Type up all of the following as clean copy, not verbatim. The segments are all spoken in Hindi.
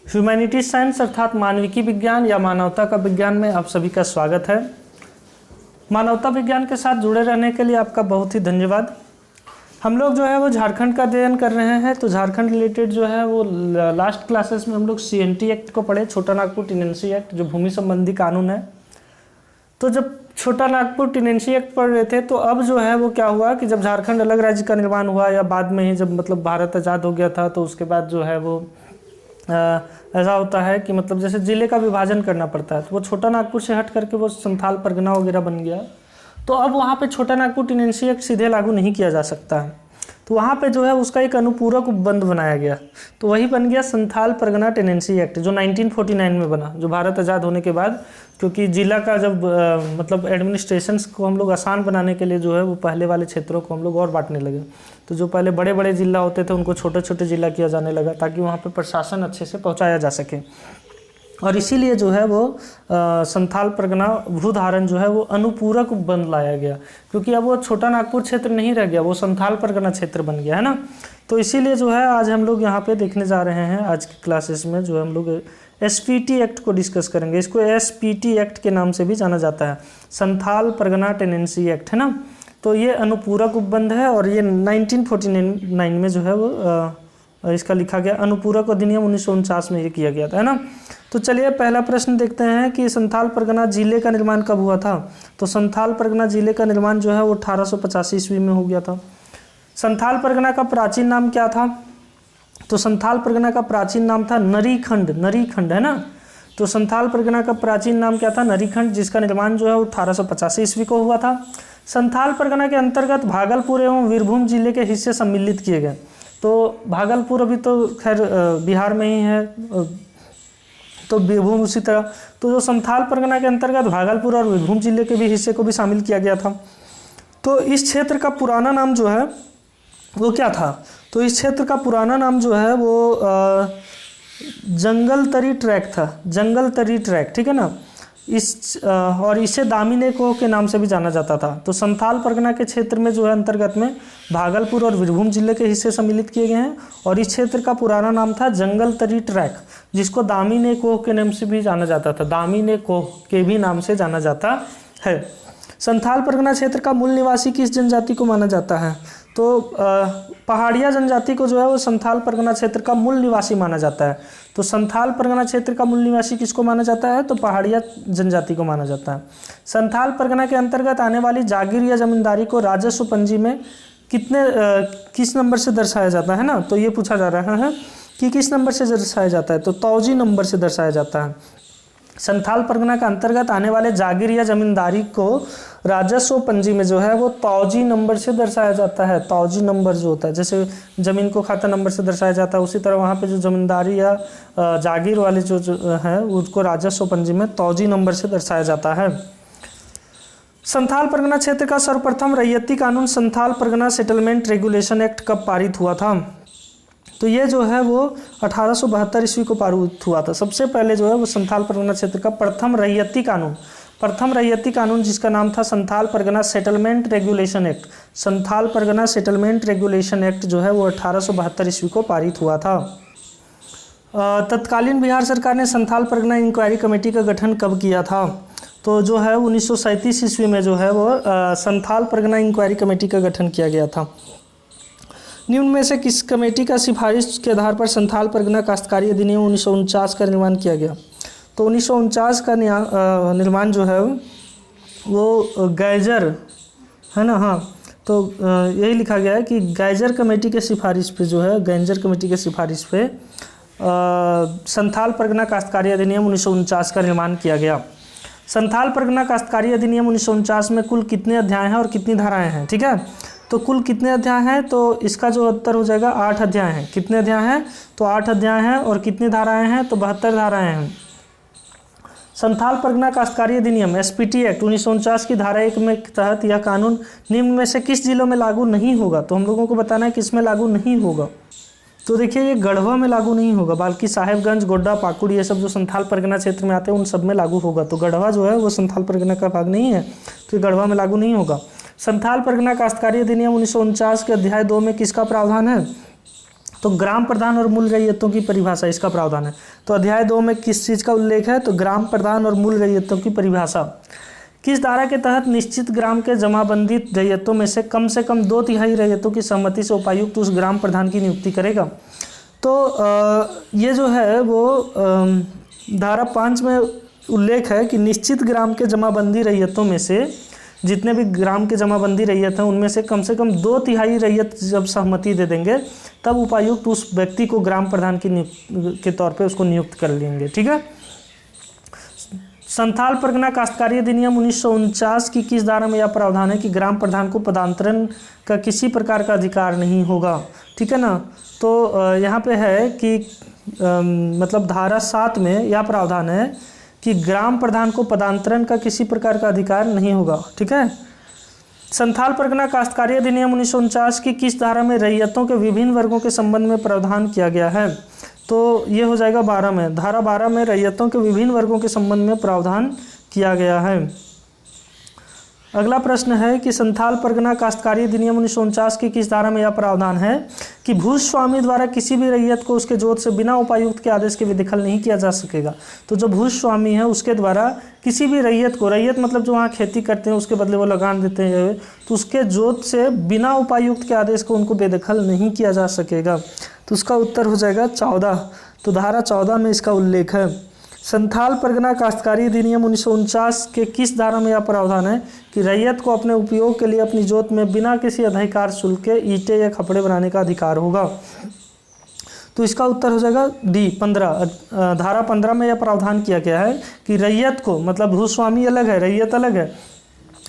ह्यूमैनिटीज साइंस अर्थात मानविकी विज्ञान या मानवता का विज्ञान में आप सभी का स्वागत है। मानवता विज्ञान के साथ जुड़े रहने के लिए आपका बहुत ही धन्यवाद। हम लोग जो है वो झारखंड का अध्ययन कर रहे हैं, तो झारखंड रिलेटेड जो है वो लास्ट क्लासेस में हम लोग CNT एक्ट को पढ़े, छोटा नागपुर टेनेंसी एक्ट, जो भूमि संबंधी कानून है। तो जब छोटा नागपुर टेनेंसी एक्ट पढ़ रहे थे, तो अब जो है वो क्या हुआ कि जब झारखंड अलग राज्य का निर्माण हुआ या बाद में ही जब मतलब भारत आज़ाद हो गया था, तो उसके बाद जो है वो ऐसा होता है कि मतलब जैसे ज़िले का विभाजन करना पड़ता है, तो वो छोटा नागपुर से हट करके वो संथाल परगना वगैरह बन गया। तो अब वहाँ पे छोटा नागपुर टेनेंसी एक्ट सीधे लागू नहीं किया जा सकता है, तो वहाँ पे जो है उसका एक अनुपूरक उपबंध बनाया गया, तो वही बन गया संथाल परगना टेनेंसी एक्ट, जो 1949 में बना, जो भारत आज़ाद होने के बाद। क्योंकि ज़िला का जब मतलब एडमिनिस्ट्रेशंस को हम लोग आसान बनाने के लिए जो है वो पहले वाले क्षेत्रों को हम लोग और बांटने लगे, तो जो पहले बड़े बड़े ज़िला होते थे उनको छोटे छोटे ज़िला किया जाने लगा, ताकि वहाँ पे प्रशासन अच्छे से पहुँचाया जा सके। और इसीलिए जो है वो संथाल परगना भूधारण जो है वो अनुपूरक उपबंध लाया गया, क्योंकि अब वो छोटा नागपुर क्षेत्र नहीं रह गया, वो संथाल परगना क्षेत्र बन गया है ना। तो इसीलिए जो है आज हम लोग यहाँ पे देखने जा रहे हैं, आज की क्लासेस में जो हम लोग SPT एक्ट को डिस्कस करेंगे। इसको SPT एक्ट के नाम से भी जाना जाता है, संथाल परगना टेनेंसी एक्ट, है ना। तो ये अनुपूरक उपबंध है और ये 1949 में जो है वो इसका लिखा गया, अनुपूरक अधिनियम 1949 में ये किया गया था, है ना। तो चलिए पहला प्रश्न देखते हैं कि संथाल परगना जिले का निर्माण कब हुआ था। तो संथाल परगना जिले का निर्माण जो है वो 1885 ईस्वी में हो गया था। संथाल परगना का प्राचीन नाम क्या था। तो संथाल परगना का प्राचीन नाम था नरीखंड, नरीखंड, है ना। तो संथाल परगना का प्राचीन नाम क्या था, नरीखंड, जिसका निर्माण जो है वो 1885 ईस्वी को हुआ था। संथाल परगना के अंतर्गत भागलपुर एवं वीरभूम जिले के हिस्से सम्मिलित किए गए। तो भागलपुर अभी तो खैर बिहार में ही है, तो वीरभूम उसी तरह। तो जो संथाल परगना के अंतर्गत भागलपुर और वीरभूम जिले के भी हिस्से को भी शामिल किया गया था। तो इस क्षेत्र का पुराना नाम जो है वो क्या था। तो इस क्षेत्र का पुराना नाम जो है वो जंगल तरी ट्रैक था, जंगल तरी ट्रैक, ठीक है ना। और इसे दामिनी कोह के नाम से भी जाना जाता था। तो संथाल परगना के क्षेत्र में जो है अंतर्गत में भागलपुर और वीरभूम जिले के हिस्से सम्मिलित किए गए हैं, और इस क्षेत्र का पुराना नाम था जंगल तरी ट्रैक, जिसको दामिनी कोह के नाम से भी जाना जाता था, दामिनी कोह के भी नाम से जाना जाता है। संथाल परगना क्षेत्र का मूल निवासी किस जनजाति को माना जाता है। तो पहाड़िया जनजाति को जो है वो संथाल परगना क्षेत्र का मूल निवासी माना जाता है। तो संथाल परगना क्षेत्र का मूल निवासी किसको माना जाता है, तो पहाड़िया जनजाति को माना जाता है। संथाल परगना के अंतर्गत आने वाली जागीर या जमींदारी को राजस्व पंजी में किस नंबर से दर्शाया जाता है ना। तो ये पूछा जा रहा है कि किस नंबर से दर्शाया जाता है, तो तौजी नंबर से दर्शाया जाता है। संथाल परगना के अंतर्गत आने वाले जागीर या जमींदारी को राजस्व पंजी में जो है वो तौजी नंबर से दर्शाया जाता है। तौजी नंबर जो होता है, जैसे जमीन को खाता नंबर से दर्शाया जाता है, उसी तरह वहाँ पे जो जमींदारी या जागीर वाले जो है उसको राजस्व पंजी में तौजी नंबर से दर्शाया जाता है। संथाल परगना क्षेत्र का सर्वप्रथम रैयती कानून Santhal Pargana settlement regulation act कब पारित हुआ था। तो ये जो है वो 1872 ईस्वी को पारित हुआ था। सबसे पहले जो है वो संथाल परगना क्षेत्र का प्रथम रैयती कानून जिसका नाम था Santhal Pargana settlement regulation act, Santhal Pargana settlement regulation act जो है वो 1872 ईस्वी को पारित हुआ था। तत्कालीन बिहार सरकार ने संथाल परगना इंक्वायरी कमेटी का गठन कब किया था। तो जो है 1937 ईस्वी में जो है वो संथाल परगना इंक्वायरी कमेटी का गठन किया गया था। निम्न में से किस कमेटी का सिफारिश के आधार पर संथाल परगना काश्तकारी अधिनियम 1949 का निर्माण किया गया। तो 1949 का निर्माण जो है वो गैजर, है ना, हाँ, तो यही लिखा गया है कि गैजर कमेटी के सिफारिश पे जो है, गैजर कमेटी के सिफारिश पे संथाल परगना काश्तकारी अधिनियम 1949 का निर्माण किया गया। संथाल परगना काश्तकारी अधिनियम 1949 में कुल कितने अध्याय हैं और कितनी धाराएं हैं, ठीक है। तो कुल कितने अध्याय हैं, तो इसका जो उत्तर हो जाएगा 8 अध्याय हैं। कितने अध्याय हैं, तो 8 अध्याय हैं, और कितनी धाराएं हैं, तो 72 धाराएं हैं। संथाल परगना काश्तकारी अधिनियम SPT एक्ट 1949 की धारा 1 में तहत यह कानून निम्न में से किस जिलों में लागू नहीं होगा। तो हम लोगों को बताना है किस में लागू नहीं होगा। तो देखिए ये गढ़वा में लागू नहीं होगा, बल्कि साहेबगंज, गोड्डा, पाकुड़, ये सब जो संथाल परगना क्षेत्र में आते हैं उन सब में लागू होगा। तो गढ़वा जो है वो संथाल परगना का भाग नहीं है, तो ये गढ़वा में लागू नहीं होगा। संथाल परगना काश्तकारी अधिनियम 1949 के अध्याय 2 में किसका प्रावधान है। तो ग्राम प्रधान और मूल रैयतों की परिभाषा, इसका प्रावधान है। तो अध्याय 2 में किस चीज़ का उल्लेख है? तो ग्राम प्रधान और मूल रैयतों की परिभाषा। किस धारा के तहत निश्चित ग्राम के जमाबंदी रैयतों में से कम 2/3 रैयतों की सहमति से उपायुक्त उस ग्राम प्रधान की नियुक्ति करेगा? तो ये जो है वो धारा 5 में उल्लेख है कि निश्चित ग्राम के जमाबंदी रैयतों में से, जितने भी ग्राम के जमाबंदी रैयत हैं उनमें से कम 2/3 रैयत जब सहमति दे देंगे तब उपायुक्त उस व्यक्ति को ग्राम प्रधान के तौर पे उसको नियुक्त कर लेंगे। ठीक है। संथाल परगना काश्तकारी अधिनियम 1949 की किस धारा में यह प्रावधान है कि ग्राम प्रधान को पदांतरण का किसी प्रकार का अधिकार नहीं होगा? ठीक है ना। तो यहाँ पे है कि मतलब धारा 7 में यह प्रावधान है कि ग्राम प्रधान को पदांतरण का किसी प्रकार का अधिकार नहीं होगा। ठीक है। संथाल परगना काश्तकारी अधिनियम 1949 की किस धारा में रैयतों के विभिन्न वर्गों के संबंध में प्रावधान किया गया है? तो ये हो जाएगा 12 में। धारा 12 में रैयतों के विभिन्न वर्गों के संबंध में प्रावधान किया गया है। अगला प्रश्न है कि संथाल परगना काश्तकारी अधिनियम 1949 की किस धारा में यह प्रावधान है कि भूस्वामी द्वारा किसी भी रैयत को उसके जोत से बिना उपायुक्त के आदेश के विधिखल नहीं किया जा सकेगा। तो जो भूस्वामी है उसके द्वारा किसी भी रैयत को, रैयत मतलब जो वहाँ खेती करते हैं उसके बदले वो लगान देते हैं, तो उसके जोत से बिना उपायुक्त के आदेश को उनको बेदखल नहीं किया जा सकेगा। तो उसका उत्तर हो जाएगा 14। तो धारा 14 में इसका उल्लेख है। संथाल परगना काश्तकारी अधिनियम 1949 के किस धारा में यह प्रावधान है कि रैयत को अपने उपयोग के लिए अपनी जोत में बिना किसी अधिकार शुल्क के ईंटें या खपड़े बनाने का अधिकार होगा? तो इसका उत्तर हो जाएगा डी 15। धारा 15 में यह प्रावधान किया गया है कि रैयत को, मतलब भूस्वामी अलग है, रैयत अलग है।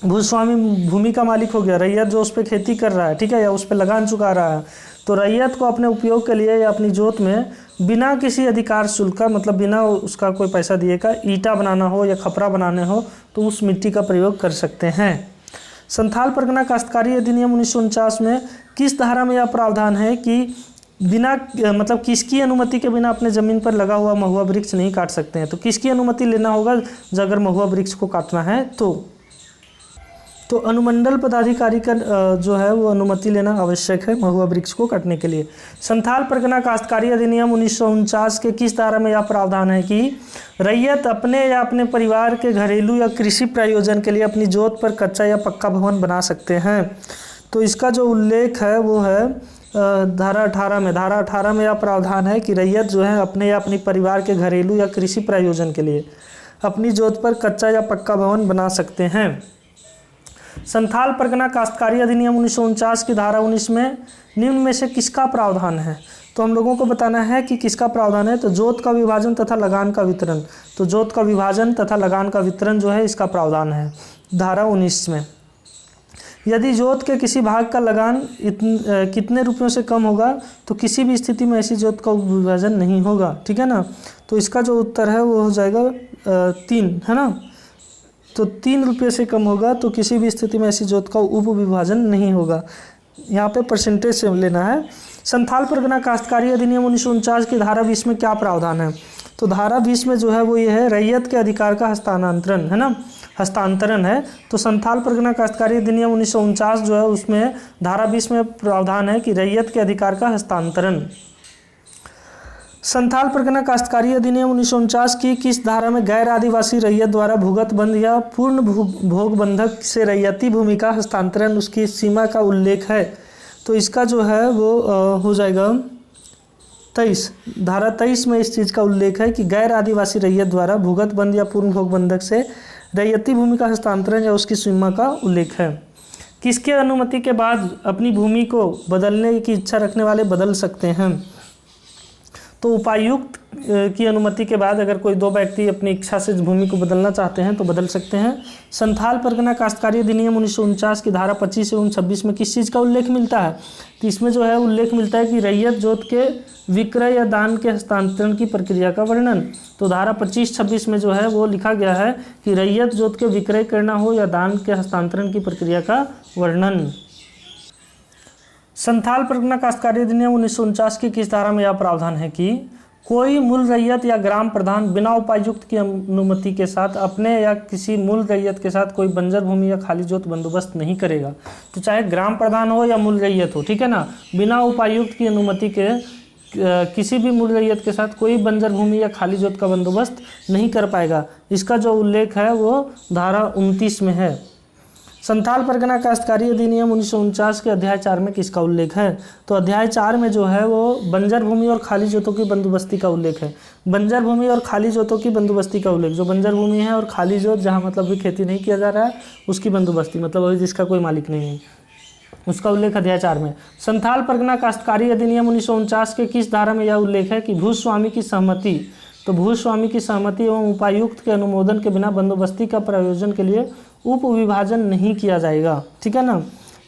भूस्वामी भूमि का मालिक हो गया, रैयत जो उस पर खेती कर रहा है, ठीक है, या उस पर लगान चुका रहा है, तो रैयत को अपने उपयोग के लिए या अपनी जोत में बिना किसी अधिकार शुल्क का, मतलब बिना उसका कोई पैसा दिए का ईंटा बनाना हो या खपरा बनाने हो तो उस मिट्टी का प्रयोग कर सकते हैं। संथाल परगना काश्तकारी अधिनियम 1949 में किस धारा में यह प्रावधान है कि बिना, मतलब किसकी अनुमति के बिना अपने ज़मीन पर लगा हुआ महुआ वृक्ष नहीं काट सकते हैं? तो किसकी अनुमति लेना होगा अगर महुआ वृक्ष को काटना है? तो अनुमंडल पदाधिकारी का जो है वो अनुमति लेना आवश्यक है महुआ वृक्ष को काटने के लिए। संथाल परगना काश्तकारी अधिनियम 1949 के किस धारा में यह प्रावधान है कि रैयत अपने या अपने परिवार के घरेलू या कृषि प्रयोजन के लिए अपनी जोत पर कच्चा या पक्का भवन बना सकते हैं? तो इसका जो उल्लेख है वो है धारा 18 में। धारा 18 में यह प्रावधान है कि रैयत जो है अपने या अपने परिवार के घरेलू या कृषि प्रयोजन के लिए अपनी जोत पर कच्चा या पक्का भवन बना सकते हैं। संथाल परगना काश्तकारी अधिनियम 1949 की धारा 19 में निम्न में से किसका प्रावधान है? तो हम लोगों को बताना है कि किसका प्रावधान है। तो जोत का विभाजन तथा लगान का वितरण। तो जोत का विभाजन तथा लगान का वितरण जो है इसका प्रावधान है धारा 19 में। यदि जोत के किसी भाग का लगान कितने रुपयों से कम होगा तो किसी भी स्थिति में ऐसी जोत का विभाजन नहीं होगा। ठीक है ना। तो इसका जो उत्तर है वो हो जाएगा 3, है ना। तो 3 रुपये से कम होगा तो किसी भी स्थिति में ऐसी जोत का उप विभाजन नहीं होगा। यहाँ पे परसेंटेज से लेना है। संथाल परगना काश्तकारी अधिनियम 1949 की धारा 20 में क्या प्रावधान है? तो धारा 20 में जो है वो ये है रैयत के अधिकार का हस्तांतरण, है ना, हस्तांतरण है। तो संथाल परगना काश्तकारी अधिनियम 1949 जो है उसमें धारा 20 में प्रावधान है कि रैयत के अधिकार का हस्तांतरण। संथाल परगना काश्तकारी अधिनियम 1949 की किस धारा में गैर आदिवासी रैयत द्वारा भूगत बंध या पूर्ण भोग बंधक से रैयती भूमि का हस्तांतरण उसकी सीमा का उल्लेख है? तो इसका जो है वो हो जाएगा 23। धारा 23 में इस चीज़ का उल्लेख है कि गैर आदिवासी रैयत द्वारा भूगत बंध या पूर्ण भोग बंधक से रैयती भूमि का हस्तांतरण या उसकी सीमा का उल्लेख है। किसके अनुमति के बाद अपनी भूमि को बदलने की इच्छा रखने वाले बदल सकते हैं? तो उपायुक्त की अनुमति के बाद अगर कोई 2 व्यक्ति अपनी इच्छा से भूमि को बदलना चाहते हैं तो बदल सकते हैं। संथाल परगना काश्तकारी अधिनियम 1949 की धारा 25 एवं 26 में किस चीज़ का उल्लेख मिलता है? तो इसमें जो है उल्लेख मिलता है कि रैयत जोत के विक्रय या दान के हस्तांतरण की प्रक्रिया का वर्णन। तो धारा 25-26 में जो है वो लिखा गया है कि रैयत जोत के विक्रय करना हो या दान के हस्तांतरण की प्रक्रिया का वर्णन। संथाल परगना काश्तकारी अधिनियम 1949 की किस धारा में यह प्रावधान है कि कोई मूल रैयत या ग्राम प्रधान बिना उपायुक्त की अनुमति के साथ अपने या किसी मूल रैयत के साथ कोई बंजर भूमि या खाली जोत बंदोबस्त नहीं करेगा? तो चाहे ग्राम प्रधान हो या मूल रैयत हो, ठीक है ना, बिना उपायुक्त की अनुमति के किसी भी मूल रैयत के साथ कोई बंजर भूमि या खाली जोत का बंदोबस्त नहीं कर पाएगा। इसका जो उल्लेख है वो धारा 29 में है। संथाल परगना काश्तकारी अधिनियम 1949 के अध्याय 4 में किसका उल्लेख है? तो अध्याय 4 में जो है वो बंजर भूमि और खाली जोतों की बंदोबस्ती का उल्लेख है। बंजर भूमि और खाली जोतों की बंदोबस्ती का उल्लेख, जो बंजर भूमि है और खाली जोत जहाँ मतलब भी खेती नहीं किया जा रहा है उसकी बंदोबस्ती, मतलब अभी जिसका कोई मालिक नहीं है, उसका उल्लेख अध्याय 4 में। संथाल परगना काश्तकारी अधिनियम 1949 के किस धारा में यह उल्लेख है कि भूस्वामी की सहमति, तो भूस्वामी की सहमति एवं उपायुक्त के अनुमोदन के बिना बंदोबस्ती का प्रयोजन के लिए उप विभाजन नहीं किया जाएगा, ठीक है ना।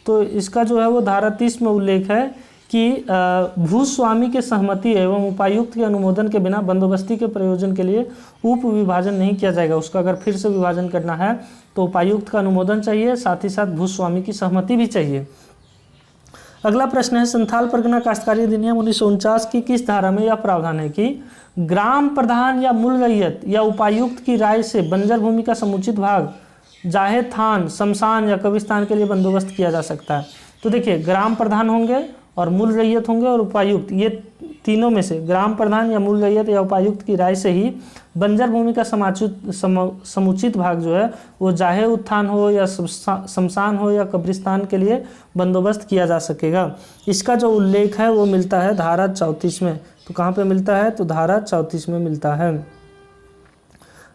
तो इसका जो है वो धारा 30 में उल्लेख है कि भूस्वामी के सहमति एवं उपायुक्त के अनुमोदन के बिना बंदोबस्ती के प्रयोजन के लिए उप विभाजन नहीं किया जाएगा। उसका अगर फिर से विभाजन करना है तो उपायुक्त का अनुमोदन चाहिए, साथ ही साथ भूस्वामी की सहमति भी चाहिए। अगला प्रश्न है, संथाल परगना काश्तकारी अधिनियम 1949 की किस धारा में यह प्रावधान है कि ग्राम प्रधान या मूल रैयत या उपायुक्त की राय से बंजर भूमि का समुचित भाग जाहे थान, शमशान या कब्रिस्तान के लिए बंदोबस्त किया जा सकता है। तो देखिए, ग्राम प्रधान होंगे और मूल रैयत होंगे और उपायुक्त, ये तीनों में से ग्राम प्रधान या मूल रैयत या उपायुक्त की राय से ही बंजर भूमि का समुचित भाग जो है वो चाहे उत्थान हो या शमशान हो या कब्रिस्तान के लिए बंदोबस्त किया जा सकेगा। इसका जो उल्लेख है वो मिलता है धारा 34 में। तो कहाँ पे मिलता है? तो धारा 34 में मिलता है।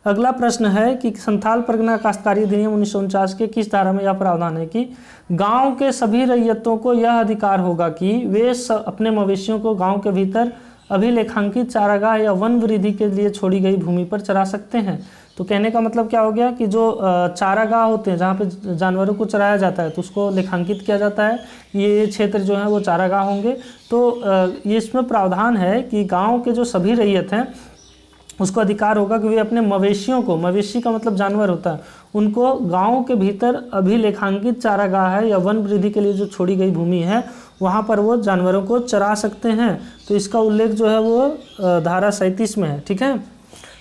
अगला प्रश्न है कि संथाल परगना काश्तकारी अधिनियम 1949 के किस धारा में यह प्रावधान है कि गांव के सभी रैयतों को यह अधिकार होगा कि वे अपने मवेशियों को गांव के भीतर अभिलेखांकित चारागाह या वन वृद्धि के लिए छोड़ी गई भूमि पर चरा सकते हैं। तो कहने का मतलब क्या हो गया कि जो चारागाह होते हैं जहाँ पे जानवरों को चराया जाता है तो उसको लेखांकित किया जाता है, ये क्षेत्र जो है वो चारागाह होंगे। तो ये इसमें प्रावधान है कि गाँव के जो सभी रैयत हैं उसको अधिकार होगा कि वे अपने मवेशियों को, मवेशी का मतलब जानवर होता है, उनको गांव के भीतर अभिलेखांकित चारागाह है या वन वृद्धि के लिए जो छोड़ी गई भूमि है वहां पर वो जानवरों को चरा सकते हैं। तो इसका उल्लेख जो है वो धारा 37 में है, ठीक है।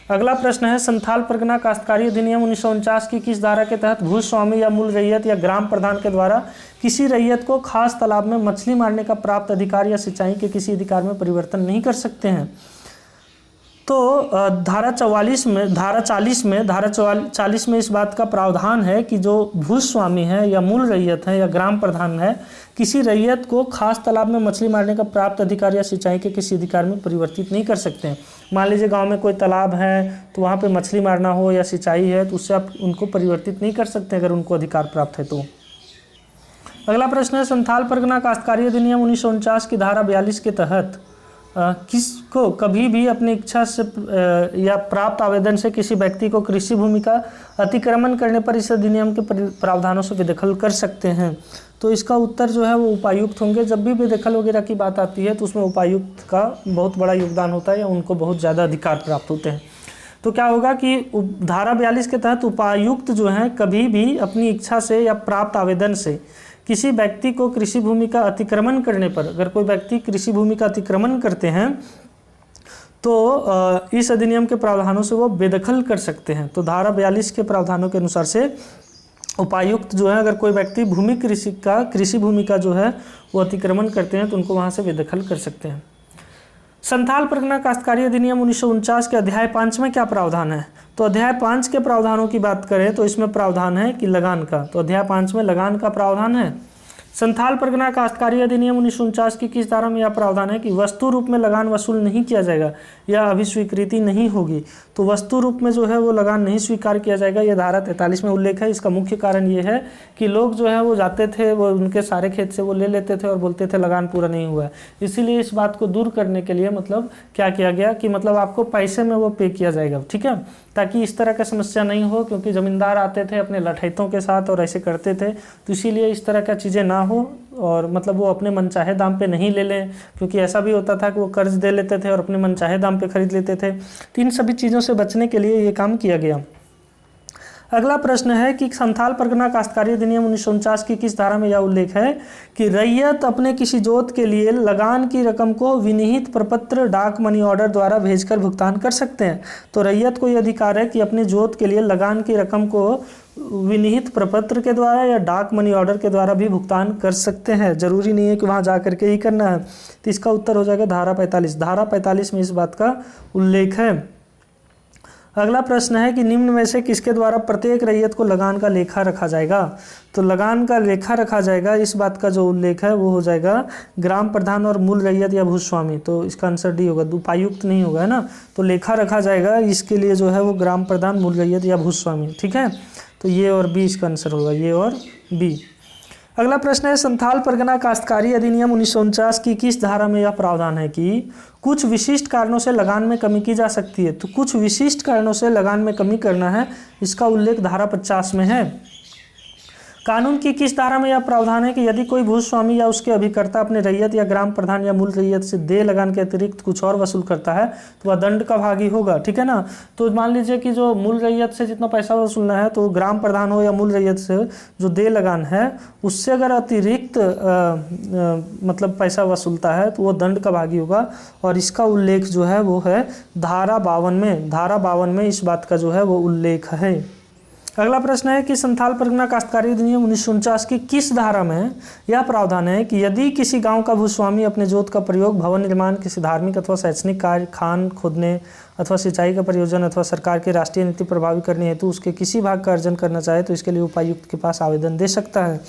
अगला प्रश्न है, संथाल परगना काश्तकारी अधिनियम 1949 की किस धारा के तहत भूस्वामी या मूल रैयत या ग्राम प्रधान के द्वारा किसी रैयत को खास तालाब में मछली मारने का प्राप्त अधिकार या सिंचाई के किसी अधिकार में परिवर्तन नहीं कर सकते हैं? तो धारा 40 में इस बात का प्रावधान है कि जो भूस्वामी है या मूल रैयत है या ग्राम प्रधान है किसी रैयत को खास तालाब में मछली मारने का प्राप्त अधिकार या सिंचाई के किसी अधिकार में परिवर्तित नहीं कर सकते हैं। मान लीजिए गांव में कोई तालाब है तो वहाँ पे मछली मारना हो या सिंचाई है तो उससे आप उनको परिवर्तित नहीं कर सकते अगर उनको अधिकार प्राप्त है तो। अगला प्रश्न है, संथाल परगना काश्तकारी अधिनियम 1949 की धारा 42 के तहत किसको कभी भी अपनी इच्छा से या प्राप्त आवेदन से किसी व्यक्ति को कृषि भूमि का अतिक्रमण करने पर इस अधिनियम के प्रावधानों से बेदखल कर सकते हैं? तो इसका उत्तर जो है वो उपायुक्त होंगे। जब भी बेदखल वगैरह की बात आती है तो उसमें उपायुक्त का बहुत बड़ा योगदान होता है या उनको बहुत ज़्यादा अधिकार प्राप्त होते हैं। तो क्या होगा कि धारा 42 के तहत उपायुक्त जो हैं कभी भी अपनी इच्छा से या प्राप्त आवेदन से किसी व्यक्ति को कृषि भूमि का अतिक्रमण करने पर, अगर कोई व्यक्ति कृषि भूमि का अतिक्रमण करते हैं तो इस अधिनियम के प्रावधानों से वो बेदखल कर सकते हैं। तो धारा 42 के प्रावधानों के अनुसार से उपायुक्त जो है अगर कोई व्यक्ति कृषि भूमि का जो है वो अतिक्रमण करते हैं तो उनको वहाँ से बेदखल कर सकते हैं। संथाल परगना काश्तकारी अधिनियम 1949 के अध्याय 5 में क्या प्रावधान है? तो अध्याय 5 के प्रावधानों की बात करें तो इसमें प्रावधान है कि लगान का। तो अध्याय 5 में लगान का प्रावधान है। संथाल परगना काश्तकारी अधिनियम 1949 की किस धारा में यह प्रावधान है कि वस्तु रूप में लगान वसूल नहीं किया जाएगा या अभिस्वीकृति नहीं होगी? तो वस्तु रूप में जो है वो लगान नहीं स्वीकार किया जाएगा, यह धारा 43 में उल्लेख है। इसका मुख्य कारण ये है कि लोग जो है वो जाते थे, वो उनके सारे खेत से वो ले लेते थे और बोलते थे लगान पूरा नहीं हुआ है। इसीलिए इस बात को दूर करने के लिए मतलब क्या किया गया कि मतलब आपको पैसे में वो पे किया जाएगा, ठीक है, ताकि इस तरह का समस्या नहीं हो, क्योंकि ज़मींदार आते थे अपने लठैतों के साथ और ऐसे करते थे। तो इसीलिए इस तरह का चीज़ें ना हो और मतलब वो अपने मनचाहे दाम पे नहीं ले लें, क्योंकि ऐसा भी होता था कि वो कर्ज दे लेते थे और अपने मनचाहे दाम पे खरीद लेते थे। तो इन सभी चीज़ों से बचने के लिए ये काम किया गया। अगला प्रश्न है कि संथाल परगना काश्तकारी अधिनियम 1949 की किस धारा में यह उल्लेख है कि रैयत अपने किसी जोत के लिए लगान की रकम को विनिहित प्रपत्र डाक मनी ऑर्डर द्वारा भेजकर भुगतान कर सकते हैं। तो रैयत को यह अधिकार है कि अपने जोत के लिए लगान की रकम को विनिहित प्रपत्र के द्वारा या डाक मनी ऑर्डर के द्वारा भी भुगतान कर सकते हैं, जरूरी नहीं है कि वहाँ जा करके ही करना है। तो इसका उत्तर हो जाएगा धारा 45। धारा 45 में इस बात का उल्लेख है। अगला प्रश्न है कि निम्न में से किसके द्वारा प्रत्येक रैयत को लगान का लेखा रखा जाएगा। तो लगान का लेखा रखा जाएगा, इस बात का जो उल्लेख है वो हो जाएगा ग्राम प्रधान और मूल रैयत या भूस्वामी। तो इसका आंसर डी होगा, उपायुक्त नहीं होगा, है ना। तो लेखा रखा जाएगा, इसके लिए जो है वो ग्राम प्रधान, मूल रैयत या भूस्वामी, ठीक है। तो ये और बी इसका आंसर होगा, ये और बी। अगला प्रश्न है संथाल परगना काश्तकारी अधिनियम 1949 की किस धारा में यह प्रावधान है कि कुछ विशिष्ट कारणों से लगान में कमी की जा सकती है। तो कुछ विशिष्ट कारणों से लगान में कमी करना है, इसका उल्लेख धारा 50 में है। कानून की किस धारा में यह प्रावधान है कि यदि कोई भूस्वामी या उसके अभिकर्ता अपने रैयत या ग्राम प्रधान या मूल रैयत से देय लगान के अतिरिक्त कुछ और वसूल करता है तो वह दंड का भागी होगा, ठीक है ना। तो मान लीजिए कि जो मूल रैयत से जितना पैसा वसूलना है, तो ग्राम प्रधान हो या मूल रैयत से जो देय लगान है उससे अगर अतिरिक्त मतलब पैसा वसूलता है तो वो दंड का भागी होगा। और इसका उल्लेख जो है वो है धारा 52 में। धारा 52 में इस बात का जो है वो उल्लेख है। अगला प्रश्न है कि संथाल परगना काश्तकारी अधिनियम 1949 की किस धारा में यह प्रावधान है कि यदि किसी गांव का भूस्वामी अपने जोत का प्रयोग भवन निर्माण, किसी धार्मिक अथवा शैक्षणिक कार्य, खान खोदने अथवा सिंचाई का प्रयोजन अथवा सरकार की राष्ट्रीय नीति प्रभावी करने हेतु उसके किसी भाग का अर्जन करना चाहे तो इसके लिए उपायुक्त के पास आवेदन दे सकता है।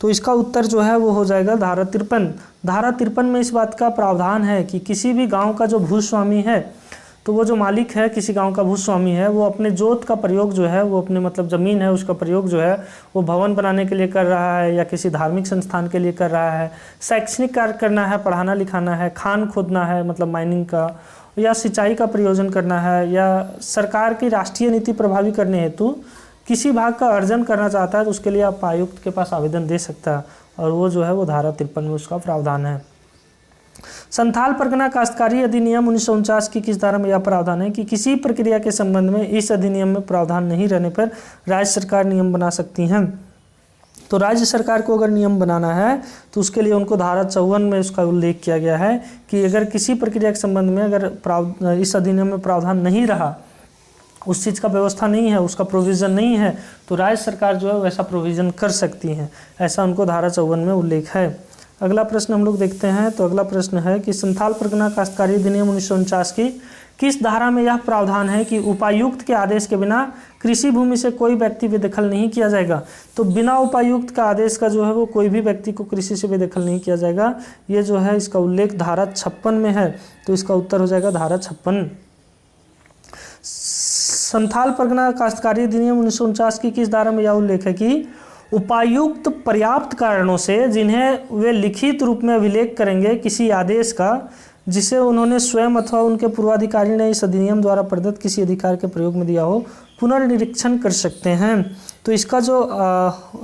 तो इसका उत्तर जो है वो हो जाएगा धारा 53। धारा 53 में इस बात का प्रावधान है कि किसी भी गाँव का जो भूस्वामी है, तो वो जो मालिक है किसी गांव का भूस्वामी है, वो अपने जोत का प्रयोग जो है वो अपने मतलब ज़मीन है उसका प्रयोग जो है वो भवन बनाने के लिए कर रहा है या किसी धार्मिक संस्थान के लिए कर रहा है, शैक्षणिक कार्य करना है, पढ़ाना लिखाना है, खान खोदना है मतलब माइनिंग का, या सिंचाई का प्रयोजन करना है, या सरकार की राष्ट्रीय नीति प्रभावी करने हेतु किसी भाग का अर्जन करना चाहता है तो उसके लिए आप आयुक्त के पास आवेदन दे सकता है। और वो जो है वो धारा 53 में उसका प्रावधान है। संथाल परगना काश्तकारी अधिनियम 1949 की किस धारा में यह प्रावधान है कि किसी प्रक्रिया के संबंध में इस अधिनियम में प्रावधान नहीं रहने पर राज्य सरकार नियम बना सकती हैं। तो राज्य सरकार को अगर नियम बनाना है तो उसके लिए उनको धारा 54 में उसका उल्लेख किया गया है कि अगर किसी प्रक्रिया के संबंध में अगर इस अधिनियम में प्रावधान नहीं रहा, उस चीज़ का व्यवस्था नहीं है, उसका प्रोविज़न नहीं है, तो राज्य सरकार जो है वैसा प्रोविज़न कर सकती है, ऐसा उनको धारा 54 में उल्लेख है। अगला प्रश्न हम लोग देखते हैं। तो अगला प्रश्न है कि संथाल परगना काश्तकारी अधिनियम 1949 की किस धारा में यह प्रावधान है कि उपायुक्त के आदेश के बिना कृषि भूमि से कोई व्यक्ति बेदखल नहीं किया जाएगा। तो बिना उपायुक्त का आदेश का जो है वो कोई भी व्यक्ति को कृषि से बेदखल नहीं किया जाएगा, ये जो है इसका उल्लेख धारा 56 में है। तो इसका उत्तर हो जाएगा धारा 56। संथाल परगना काश्तकारी अधिनियम 1949 की किस धारा में यह उल्लेख है कि उपायुक्त पर्याप्त कारणों से जिन्हें वे लिखित रूप में अभिलेख करेंगे किसी आदेश का जिसे उन्होंने स्वयं अथवा उनके पूर्वाधिकारी ने इस अधिनियम द्वारा प्रदत्त किसी अधिकार के प्रयोग में दिया हो, पुनर्निरीक्षण कर सकते हैं। तो इसका जो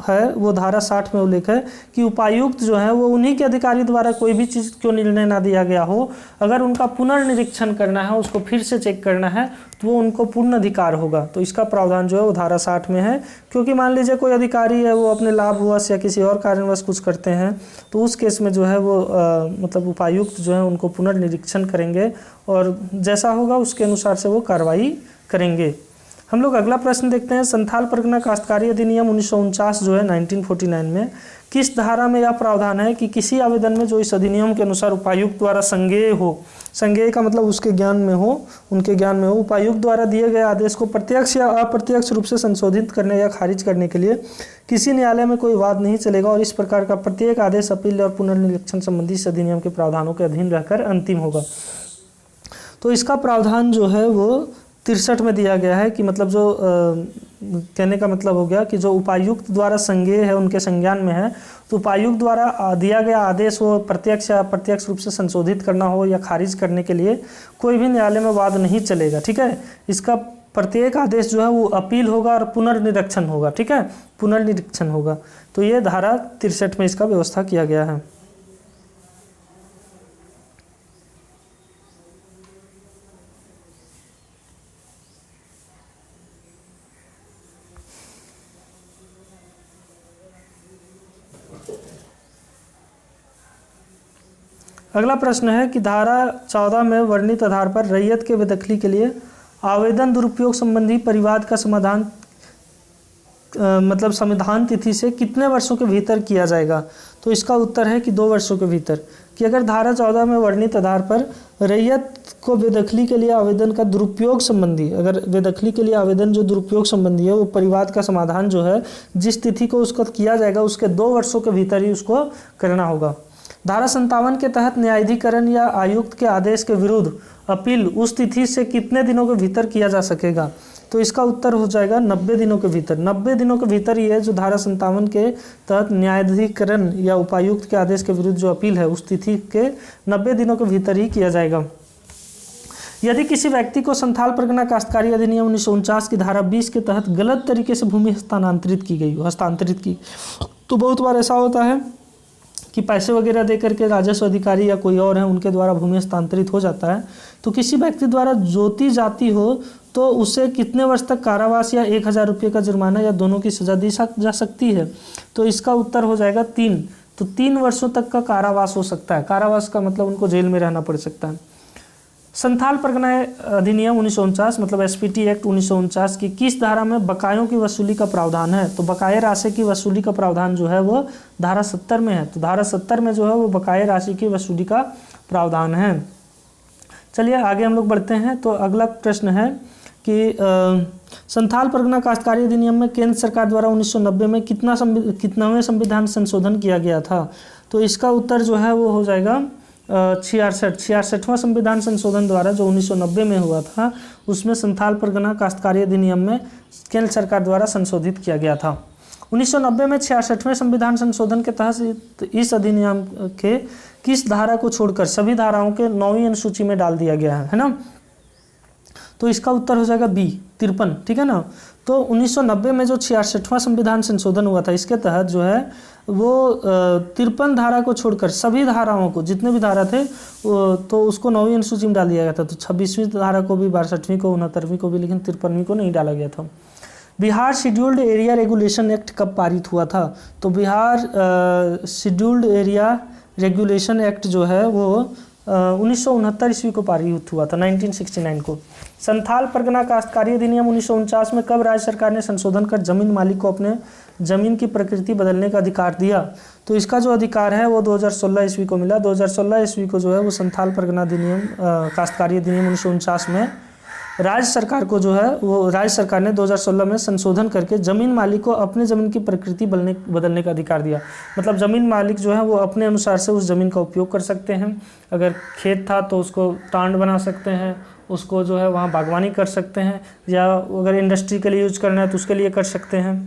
है वो धारा 60 में उल्लेख है कि उपायुक्त जो है वो उन्हीं के अधिकारी द्वारा कोई भी चीज़ क्यों निर्णय ना दिया गया हो, अगर उनका पुनर्निरीक्षण करना है, उसको फिर से चेक करना है, तो वो उनको पूर्ण अधिकार होगा। तो इसका प्रावधान जो है वो धारा 60 में है। क्योंकि मान लीजिए कोई अधिकारी है वो अपने लाभवश या किसी और कारणवश कुछ करते हैं तो उस केस में जो है वो मतलब उपायुक्त जो है उनको पुनर्निरीक्षण करेंगे और जैसा होगा उसके अनुसार से वो कार्रवाई करेंगे। हम लोग अगला प्रश्न देखते हैं। संथाल परगना काश्तकारी अधिनियम 1949 जो है 1949 में किस धारा में यह प्रावधान है कि किसी आवेदन में जो इस अधिनियम के अनुसार उपायुक्त द्वारा संज्ञेय हो, संज्ञेय का मतलब उसके ज्ञान में हो, उनके ज्ञान में हो, उपायुक्त द्वारा दिए गए आदेश को प्रत्यक्ष या अप्रत्यक्ष रूप से संशोधित करने या खारिज करने के लिए किसी न्यायालय में कोई वाद नहीं चलेगा और इस प्रकार का प्रत्येक आदेश अपील और पुनर्निरीक्षण संबंधी इस अधिनियम के प्रावधानों के अधीन रहकर अंतिम होगा। तो इसका प्रावधान जो है वो 63 में दिया गया है कि मतलब जो कहने का मतलब हो गया कि जो उपायुक्त द्वारा संज्ञेय है, उनके संज्ञान में है, तो उपायुक्त द्वारा दिया गया आदेश वो प्रत्यक्ष या अप्रत्यक्ष रूप से संशोधित करना हो या खारिज करने के लिए कोई भी न्यायालय में वाद नहीं चलेगा। ठीक है, इसका प्रत्येक आदेश जो है वो अपील होगा और पुनर्निरीक्षण होगा। ठीक है, पुनर्निरीक्षण होगा। तो ये धारा 63 में इसका व्यवस्था किया गया है। अगला प्रश्न है कि धारा 14 में वर्णित आधार पर रैयत के बेदखली के लिए आवेदन दुरुपयोग संबंधी परिवाद का समाधान मतलब संविधान तिथि से कितने वर्षों के भीतर किया जाएगा? तो इसका उत्तर है कि 2 वर्षों के भीतर। कि अगर धारा 14 में वर्णित आधार पर रैयत को बेदखली के लिए आवेदन का दुरुपयोग संबंधी, अगर बेदखली के लिए आवेदन जो दुरुपयोग संबंधी है वो परिवाद का समाधान जो है जिस तिथि को उसको किया जाएगा उसके 2 वर्षों के भीतर ही उसको करना होगा। धारा 57 के तहत न्यायाधिकरण या आयुक्त के आदेश के विरुद्ध अपील उस तिथि से कितने दिनों के भीतर किया जा सकेगा? तो इसका उत्तर हो जाएगा 90 दिनों के भीतर। 90 दिनों के भीतर ये जो धारा 57 के तहत न्यायाधिकरण या उपायुक्त के आदेश के विरुद्ध जो अपील है उस तिथि के 90 दिनों के भीतर ही किया जाएगा। यदि किसी व्यक्ति को संथाल परगना काश्तकारी अधिनियम 1949 की धारा 20 के तहत गलत तरीके से भूमि हस्तांतरित की, तो बहुत बार ऐसा होता है कि पैसे वगैरह दे करके राजस्व अधिकारी या कोई और है उनके द्वारा भूमि हस्तांतरित हो जाता है। तो किसी व्यक्ति द्वारा जोती जाती हो तो उसे कितने वर्ष तक कारावास या 1000 रुपये का जुर्माना या दोनों की सजा दी जा सकती है? तो इसका उत्तर हो जाएगा 3। तो 3 वर्षों तक का कारावास हो सकता है। कारावास का मतलब उनको जेल में रहना पड़ सकता है। संथाल परगना अधिनियम 1949 मतलब एसपीटी एक्ट 1949 की किस धारा में बकायों की वसूली का प्रावधान है? तो बकाये राशि की वसूली का प्रावधान जो है वो धारा 70 में है। तो धारा 70 में जो है वो बकाये राशि की वसूली का प्रावधान है। चलिए आगे हम लोग बढ़ते हैं। तो अगला प्रश्न है कि संथाल परगना काश्तकारी अधिनियम में केंद्र सरकार द्वारा 1990 में कितनावें संविधान संशोधन किया गया था? तो इसका उत्तर जो है वो हो जाएगा 66वां संविधान संशोधन द्वारा जो 1990 में हुआ था उसमें संथाल परगना काश्तकारी अधिनियम में केंद्र सरकार द्वारा संशोधित किया गया था। 1990 में 66वें संविधान संशोधन के तहत इस अधिनियम के किस धारा को छोड़कर सभी धाराओं के 9वीं अनुसूची में डाल दिया गया है ना? तो इसका उत्तर हो जाएगा बी 53, ठीक है ना। तो 1990 में जो 66वां संविधान संशोधन हुआ था इसके तहत जो है वो 53 धारा को छोड़कर सभी धाराओं को, जितने भी धारा थे तो उसको 9वीं अनुसूची में डाल दिया गया था। तो 26वीं धारा को भी, 62वीं को, 69वीं को भी, लेकिन 53वीं को नहीं डाला गया था। Bihar scheduled area regulation act कब पारित हुआ था? तो Bihar scheduled area regulation act जो है वो 1969 ईस्वी को पारित हुआ था, 1969 को। संथाल परगना काश्तकारी अधिनियम 1949 में कब राज्य सरकार ने संशोधन कर जमीन मालिक को अपने जमीन की प्रकृति बदलने का अधिकार दिया? तो इसका जो अधिकार है वो 2016 ईस्वी को मिला। 2016 ईस्वी को जो है वो संथाल परगना अधिनियम काश्तकारी अधिनियम 1949 में राज्य सरकार को जो है वो राज्य सरकार ने 2016 में संशोधन करके जमीन मालिक को अपने ज़मीन की प्रकृति बदलने का अधिकार दिया। मतलब ज़मीन मालिक जो है वो अपने अनुसार से उस ज़मीन का उपयोग कर सकते हैं। अगर खेत था तो उसको टांड बना सकते हैं, उसको जो है वहाँ बागवानी कर सकते हैं, या अगर इंडस्ट्री के लिए यूज करना है तो उसके लिए कर सकते हैं।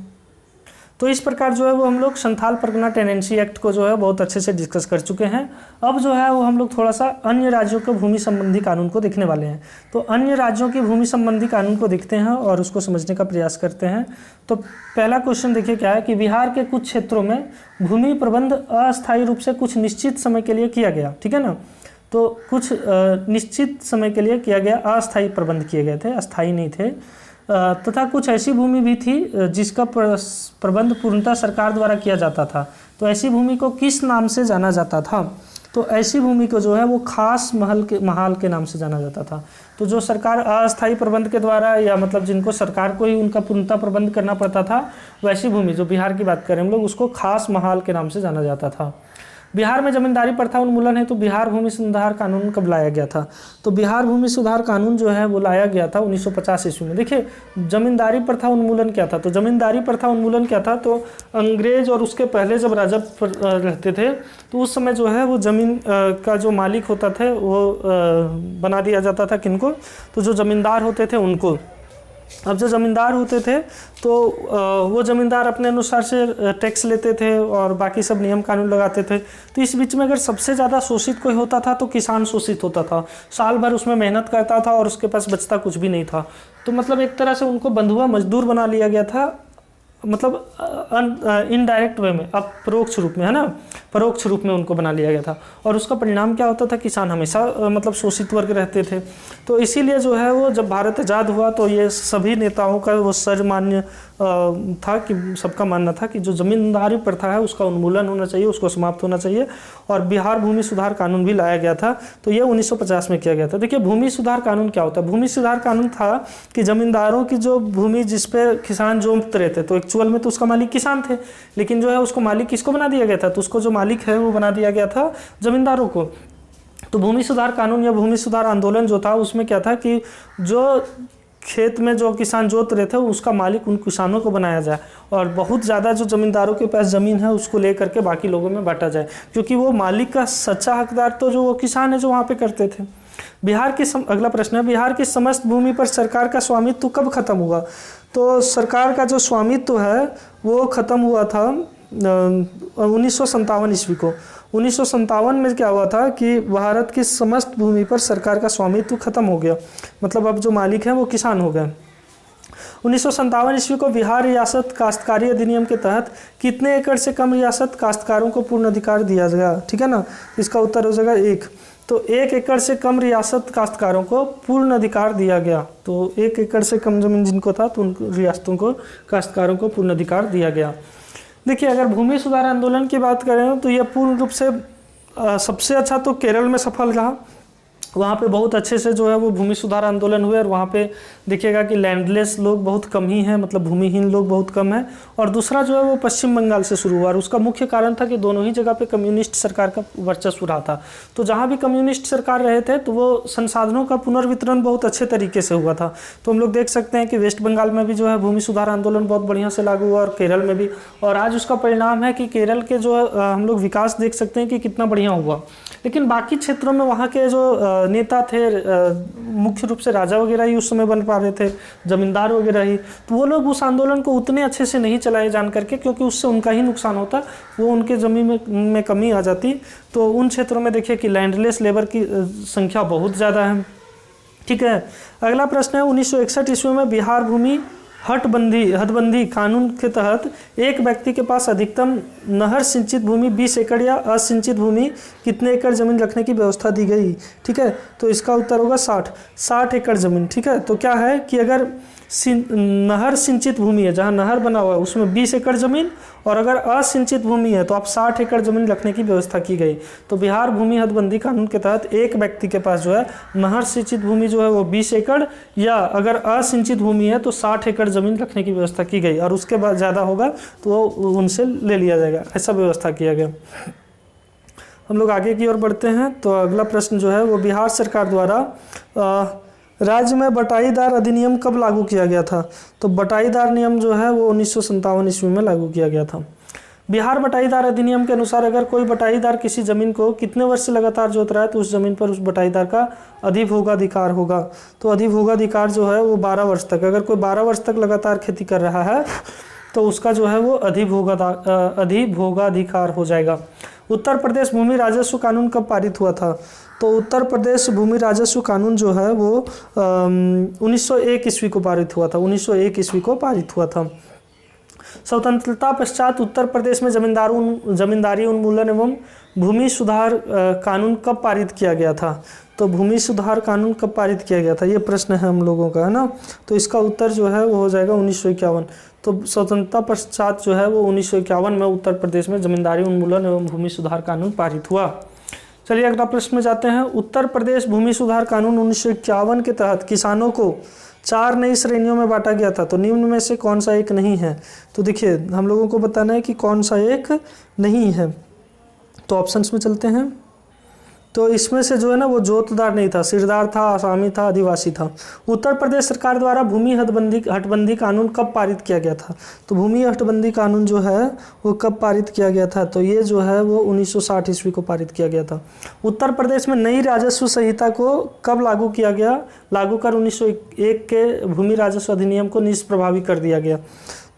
तो इस प्रकार जो है वो हम लोग संथाल परगना टेनेंसी एक्ट को जो है बहुत अच्छे से डिस्कस कर चुके हैं। अब जो है वो हम लोग थोड़ा सा अन्य राज्यों के भूमि संबंधी कानून को देखने वाले हैं। तो अन्य राज्यों की भूमि संबंधी कानून को देखते हैं और उसको समझने का प्रयास करते हैं। तो पहला क्वेश्चन देखिए क्या है कि बिहार के कुछ क्षेत्रों में भूमि प्रबंध अस्थायी रूप से कुछ निश्चित समय के लिए किया गया, ठीक है ना। तो कुछ निश्चित समय के लिए किया गया, अस्थायी प्रबंध किए गए थे, अस्थायी नहीं थे। तथा कुछ ऐसी भूमि भी थी जिसका प्रबंध पूर्णतः सरकार द्वारा किया जाता था। तो ऐसी भूमि को किस नाम से जाना जाता था? तो ऐसी भूमि को जो है वो खास महाल के नाम से जाना जाता था। तो जो सरकार अस्थायी प्रबंध के द्वारा, या मतलब जिनको सरकार को ही उनका पूर्णतः प्रबंध करना पड़ता था, वैसी भूमि जो बिहार की बात करें हम लोग, उसको खास महाल के नाम से जाना जाता था। बिहार में जमींदारी प्रथा उन्मूलन है तो बिहार भूमि सुधार कानून कब लाया गया था? तो बिहार भूमि सुधार कानून जो है वो लाया गया था 1950 ईस्वी में। देखिए जमींदारी प्रथा उन्मूलन क्या था? तो जमींदारी प्रथा उन्मूलन क्या था? तो अंग्रेज और उसके पहले जब राजा रहते थे तो उस समय जो है वो ज़मीन का जो मालिक होता था वो बना दिया जाता था किनको? तो जो ज़मींदार होते थे उनको। अब जो ज़मींदार होते थे तो वो ज़मींदार अपने अनुसार से टैक्स लेते थे और बाकी सब नियम कानून लगाते थे। तो इस बीच में अगर सबसे ज़्यादा शोषित कोई होता था तो किसान शोषित होता था, साल भर उसमें मेहनत करता था और उसके पास बचता कुछ भी नहीं था। तो मतलब एक तरह से उनको बंधुआ मजदूर बना लिया गया था, मतलब इनडायरेक्ट वे में, अब परोक्ष रूप में, है ना, परोक्ष रूप में उनको बना लिया गया था। और उसका परिणाम क्या होता था? किसान हमेशा मतलब शोषित वर्ग रहते थे। तो इसीलिए जो है वो जब भारत आज़ाद हुआ तो ये सभी नेताओं का वो सर्वमान्य था कि सबका मानना था कि जो ज़मींदारी प्रथा है उसका उन्मूलन होना चाहिए, उसको समाप्त होना चाहिए, और बिहार भूमि सुधार कानून भी लाया गया था। तो ये 1950 में किया गया था। देखिए भूमि सुधार कानून क्या होता है? भूमि सुधार कानून था कि ज़मींदारों की जो भूमि जिस पे किसान जोत रहे थे, तो एक्चुअल में तो उसका मालिक किसान थे, लेकिन जो है उसको मालिक किसको बना दिया गया था? तो उसको जो मालिक है वो बना दिया गया था ज़मींदारों को। तो भूमि सुधार कानून या भूमि सुधार आंदोलन जो था उसमें क्या था कि जो खेत में जो किसान जोत रहे थे उसका मालिक उन किसानों को बनाया जाए, और बहुत ज़्यादा जो ज़मींदारों के पास ज़मीन है उसको लेकर के बाकी लोगों में बांटा जाए, क्योंकि वो मालिक का सच्चा हकदार तो जो वो किसान है जो वहाँ पे करते थे। अगला प्रश्न है, बिहार की समस्त भूमि पर सरकार का स्वामित्व कब खत्म हुआ? तो सरकार का जो स्वामित्व है वो खत्म हुआ था 1957 ईस्वी को। 1957 में क्या हुआ था कि भारत की समस्त भूमि पर सरकार का स्वामित्व खत्म हो गया, मतलब अब जो मालिक हैं वो किसान हो गए। 1957 ईस्वी को बिहार रियासत काश्तकारी अधिनियम के तहत कितने एकड़ से कम रियासत काश्तकारों को पूर्ण अधिकार दिया गया? ठीक है ना, इसका उत्तर हो जाएगा 1। तो 1 एकड़ से कम रियासत काश्तकारों को पूर्ण अधिकार दिया गया। तो 1 एकड़ से कम जमीन जिनको था तो उन रियासतों को, काश्तकारों को पूर्ण अधिकार दिया गया। देखिए अगर भूमि सुधार आंदोलन की बात करें तो यह पूर्ण रूप से सबसे अच्छा तो केरल में सफल रहा। वहाँ पे बहुत अच्छे से जो है वो भूमि सुधार आंदोलन हुए, और वहाँ पे देखिएगा कि लैंडलेस लोग बहुत कम ही हैं, मतलब भूमिहीन लोग बहुत कम हैं। और दूसरा जो है वो पश्चिम बंगाल से शुरू हुआ, और उसका मुख्य कारण था कि दोनों ही जगह पे कम्युनिस्ट सरकार का वर्चस्व रहा था। तो जहाँ भी कम्युनिस्ट सरकार रहे थे तो वो संसाधनों का पुनर्वितरण बहुत अच्छे तरीके से हुआ था। तो हम लोग देख सकते हैं कि वेस्ट बंगाल में भी जो है भूमि सुधार आंदोलन बहुत बढ़िया से लागू हुआ, और केरल में भी। और आज उसका परिणाम है कि केरल के जो हम लोग विकास देख सकते हैं कि कितना बढ़िया हुआ। लेकिन बाकी क्षेत्रों में वहाँ के जो नेता थे, मुख्य रूप से राजा वगैरह ही उस समय बन पा रहे थे, जमींदार वगैरह ही, तो वो लोग उस आंदोलन को उतने अच्छे से नहीं चलाए जान करके, क्योंकि उससे उनका ही नुकसान होता, वो उनके ज़मीन में कमी आ जाती। तो उन क्षेत्रों में देखिए कि लैंडलेस लेबर की संख्या बहुत ज़्यादा है। ठीक है, अगला प्रश्न है 1961 ईस्वी में बिहार भूमि हदबंदी कानून के तहत एक व्यक्ति के पास अधिकतम नहर सिंचित भूमि 20 एकड़ या असिंचित भूमि कितने एकड़ जमीन रखने की व्यवस्था दी गई? ठीक है, तो इसका उत्तर होगा 60 एकड़ जमीन। ठीक है, तो क्या है कि अगर नहर सिंचित भूमि है, जहाँ नहर बना हुआ है उसमें 20 एकड़ जमीन, और अगर असिंचित भूमि है तो आप 60 एकड़ जमीन रखने की व्यवस्था की गई। तो बिहार भूमि हदबंदी कानून के तहत एक व्यक्ति के पास जो है नहर सिंचित भूमि जो है वो 20 एकड़, या अगर असिंचित भूमि है तो 60 एकड़ जमीन रखने की व्यवस्था की गई, और उसके बाद ज़्यादा होगा तो वो उनसे ले लिया जाएगा, ऐसा व्यवस्था किया गया। हम लोग आगे की ओर बढ़ते हैं। तो अगला प्रश्न जो है वो बिहार सरकार द्वारा राज्य में बटाईदार अधिनियम कब लागू किया गया था? तो बटाईदार नियम जो है वो 1957 ईस्वी में लागू किया गया था। बिहार बटाईदार अधिनियम के अनुसार अगर कोई बटाईदार किसी जमीन को कितने वर्ष से लगातार जोत रहा है तो उस जमीन पर उस बटाईदार का अधिभोगाधिकार होगा। तो अधिभोगाधिकार जो है वो 12 वर्ष तक, अगर कोई 12 वर्ष तक लगातार खेती कर रहा है तो उसका जो है वो अधिभोगाधिकार हो जाएगा। उत्तर प्रदेश भूमि राजस्व कानून कब पारित हुआ था? तो उत्तर प्रदेश भूमि राजस्व कानून जो है वो 1901 ईस्वी को पारित हुआ था। 1901 ईस्वी को पारित हुआ था। स्वतंत्रता पश्चात उत्तर प्रदेश में जमींदारी उन्मूलन एवं भूमि सुधार कानून कब पारित किया गया था? तो भूमि सुधार कानून कब पारित किया गया था, ये प्रश्न है हम लोगों का, है ना। तो इसका उत्तर जो है वो हो जाएगा 1951। तो स्वतंत्रता पश्चात जो है वो 1951 में उत्तर प्रदेश में जमींदारी उन्मूलन एवं भूमि सुधार कानून पारित हुआ। चलिए अगला प्रश्न में जाते हैं। उत्तर प्रदेश भूमि सुधार कानून 1951 के तहत किसानों को 4 नई श्रेणियों में बांटा गया था। तो निम्न में से कौन सा एक नहीं है? तो देखिए हम लोगों को बताना है कि कौन सा एक नहीं है। तो ऑप्शंस में चलते हैं। तो इसमें से जो है ना वो जोतदार नहीं था, सिरदार था, आसामी था, आदिवासी था। उत्तर प्रदेश सरकार द्वारा भूमि हटबंदी कानून कब पारित किया गया था? तो भूमि हटबंदी कानून जो है वो कब पारित किया गया था? तो ये जो है वो 1960 ईस्वी को पारित किया गया था। उत्तर प्रदेश में नई राजस्व संहिता को कब लागू किया गया? लागू कर 1901 के भूमि राजस्व अधिनियम को निष्प्रभावी कर दिया गया।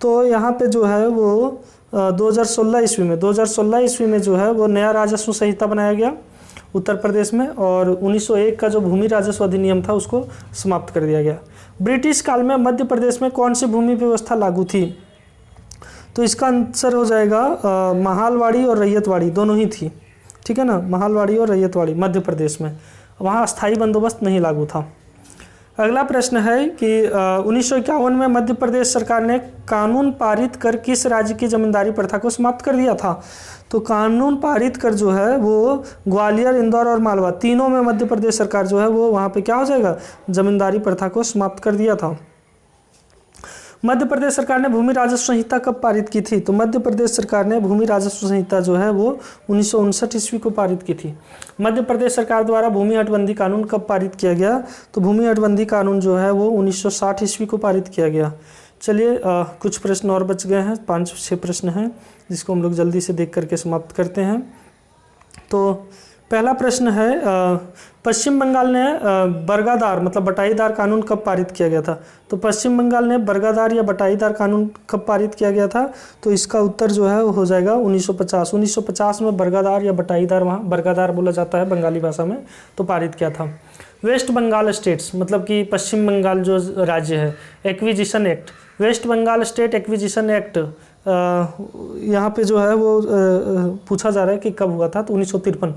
तो यहाँ पे जो है वो 2016 ईस्वी में जो है वो नया राजस्व संहिता बनाया गया उत्तर प्रदेश में, और 1901 का जो भूमि राजस्व अधिनियम था उसको समाप्त कर दिया गया। ब्रिटिश काल में मध्य प्रदेश में कौन सी भूमि व्यवस्था लागू थी? तो इसका आंसर हो जाएगा महालवाड़ी और रैयतवाड़ी, दोनों ही थी। ठीक है ना, महालवाड़ी और रैयतवाड़ी मध्य प्रदेश में, वहाँ अस्थाई बंदोबस्त नहीं लागू था। अगला प्रश्न है कि 1951 में मध्य प्रदेश सरकार ने कानून पारित कर किस राज्य की जमींदारी प्रथा को समाप्त कर दिया था? तो कानून पारित कर जो है वो ग्वालियर, इंदौर और मालवा तीनों में मध्य प्रदेश सरकार जो है वो वहाँ पे क्या हो जाएगा, जमींदारी प्रथा को समाप्त कर दिया था। मध्य प्रदेश सरकार ने भूमि राजस्व संहिता कब पारित की थी? तो मध्य प्रदेश सरकार ने भूमि राजस्व संहिता जो है वो 1959 ईस्वी को पारित की थी। मध्य प्रदेश सरकार द्वारा भूमि हटबंदी कानून कब पारित किया गया? तो भूमि हटबंदी कानून जो है वो 1960 ईस्वी को पारित किया गया। चलिए कुछ प्रश्न और बच गए हैं, 5-6 प्रश्न हैं जिसको हम लोग जल्दी से देख करके समाप्त करते हैं। तो पहला प्रश्न है पश्चिम बंगाल ने बर्गादार मतलब बटाईदार कानून कब पारित किया गया था? तो पश्चिम बंगाल ने बर्गादार या बटाईदार कानून कब पारित किया गया था? तो इसका उत्तर जो है वो हो जाएगा 1950। 1950 में बर्गादार या बटाईदार, वहाँ बर्गादार बोला जाता है बंगाली भाषा में, तो पारित किया था। वेस्ट बंगाल स्टेट्स मतलब कि पश्चिम बंगाल जो राज्य है, acquisition act, West Bengal state acquisition act यहाँ पे जो है वो पूछा जा रहा है कि कब हुआ था? तो 1953।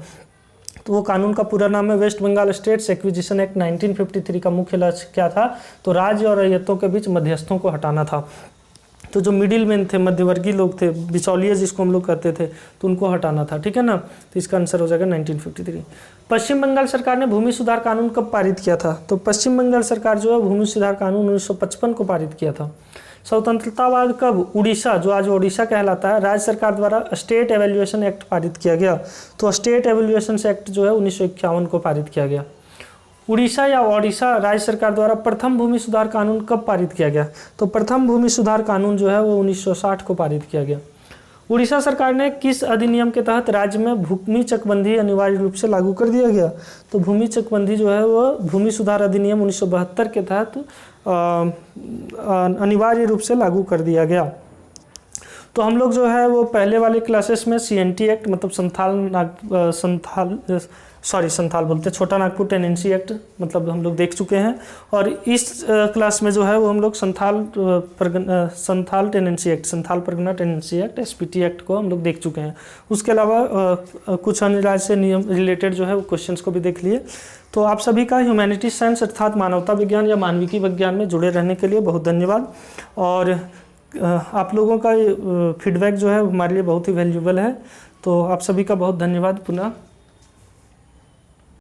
तो वो कानून का पूरा नाम है West Bengal states acquisition act 1953 का मुख्य लक्ष्य क्या था? तो राज्य और रैयतों के बीच मध्यस्थों को हटाना था। तो जो मिडिल मैन थे, मध्यवर्गीय लोग थे, बिचौलिए जिसको हम लोग कहते थे, तो उनको हटाना था, ठीक है ना। तो इसका आंसर हो जाएगा 1953। पश्चिम बंगाल सरकार ने भूमि सुधार कानून कब पारित किया था? तो पश्चिम बंगाल सरकार जो है भूमि सुधार कानून 1955 को पारित किया था। स्वतंत्रता बाद कब उड़ीसा, जो आज ओडिशा कहलाता है, राज्य सरकार द्वारा स्टेट एवेल्युएशन एक्ट पारित किया गया? तो स्टेट एवेल्युएशन एक्ट जो है 1951 को पारित किया गया। उड़ीसा या ओडिशा राज्य सरकार द्वारा प्रथम भूमि सुधार कानून कब पारित किया गया? तो प्रथम भूमि सुधार कानून जो है वो 1960 को पारित किया गया। उड़ीसा सरकार ने किस अधिनियम के तहत राज्य में भूमि चकबंदी अनिवार्य रूप से लागू कर दिया गया? तो भूमि चकबंदी जो है वो भूमि सुधार अधिनियम 1972 के तहत अनिवार्य रूप से लागू कर दिया गया। तो हम लोग जो है वो पहले वाले क्लासेस में CNT एक्ट मतलब संथाल बोलते हैं, छोटा नागपुर टेनेंसी एक्ट मतलब हम लोग देख चुके हैं। और इस क्लास में जो है वो हम लोग Santhal tenancy act, Santhal Pargana tenancy act SPT act को हम लोग देख चुके हैं। उसके अलावा कुछ अन्य राज्य से नियम रिलेटेड जो है वो क्वेश्चंस को भी देख लिए। तो आप सभी का ह्यूमैनिटीज साइंस अर्थात मानवता विज्ञान या मानविकी विज्ञान में जुड़े रहने के लिए बहुत धन्यवाद। और आप लोगों का फीडबैक जो है हमारे लिए बहुत ही वैल्यूएबल है। तो आप सभी का बहुत धन्यवाद पुनः।